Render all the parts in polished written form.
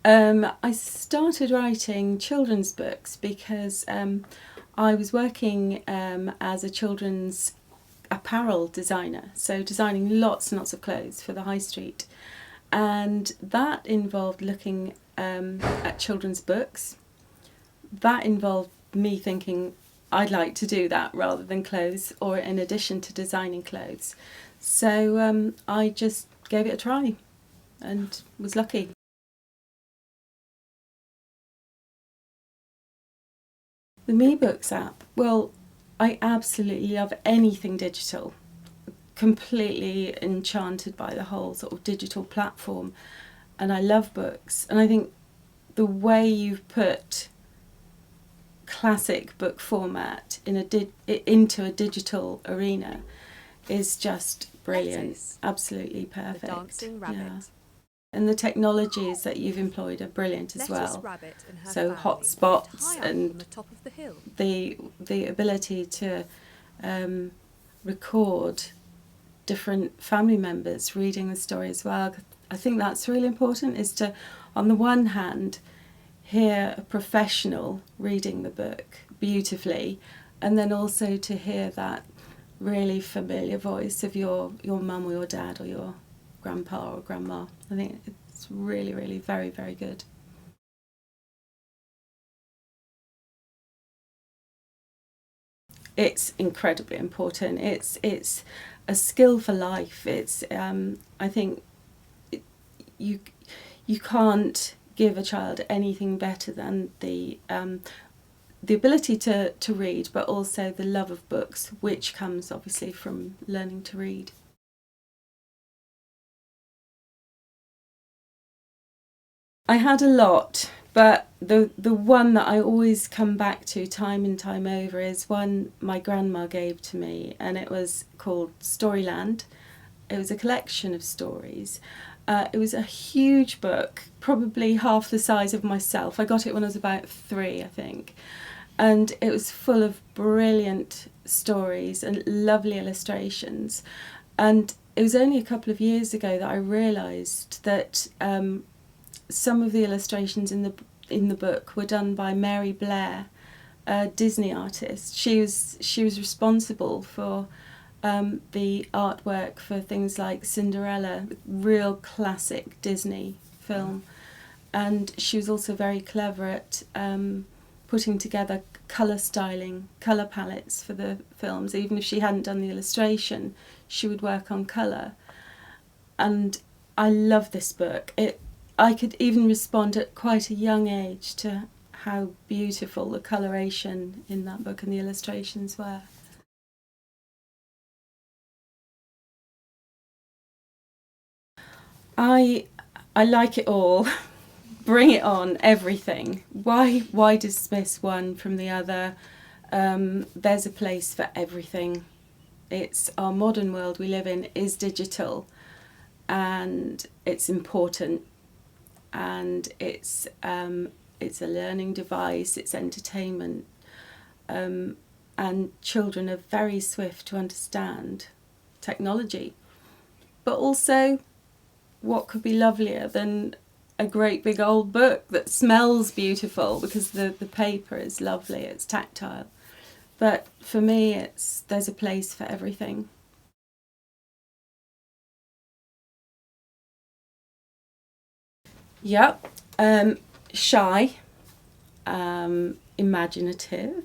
I started writing children's books because I was working as a children's apparel designer, so designing lots and lots of clothes for the high street. And that involved looking at children's books. That involved me thinking I'd like to do that rather than clothes, or in addition to designing clothes. So I just gave it a try and was lucky. The Me Books app, well, I absolutely love anything digital. Completely enchanted by the whole sort of digital platform, and I love books. And I think the way you've put classic book format into a digital arena is just brilliant. Absolutely perfect. The dancing rabbit. Yeah. And the technologies that you've employed are brilliant as well. So hotspots and the top of the hill. The ability to record different family members reading the story as well. I think that's really important, is to, on the one hand, hear a professional reading the book beautifully, and then also to hear that really familiar voice of your mum or your dad or your grandpa or grandma. I think it's really, really very, very good. It's incredibly important. It's a skill for life. It's I think you can't give a child anything better than the ability to read, but also the love of books, which comes obviously from learning to read. I had a lot, but the one that I always come back to time and time over is one my grandma gave to me, and it was called Storyland. It was a collection of stories. It was a huge book, probably half the size of myself. I got it when I was about 3, I think. And it was full of brilliant stories and lovely illustrations. And it was only a couple of years ago that I realised that some of the illustrations in the book were done by Mary Blair, a Disney artist. She was responsible for the artwork for things like Cinderella, real classic Disney film, and she was also very clever at putting together colour styling, colour palettes for the films. Even if she hadn't done the illustration, she would work on colour. And I love this book. I could even respond at quite a young age to how beautiful the coloration in that book and the illustrations were. I like it all. Bring it on, everything. Why dismiss one from the other? There's a place for everything. It's our modern world we live in is digital, and it's important, and it's a learning device. It's entertainment, and children are very swift to understand technology, but also, what could be lovelier than a great big old book that smells beautiful because the paper is lovely, it's tactile. But for me, there's a place for everything. Yep. Shy, imaginative,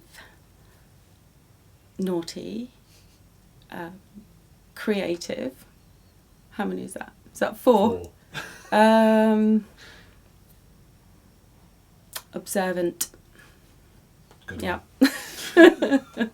naughty, creative. How many is that? Is that 4? Observant. Good Yeah. one.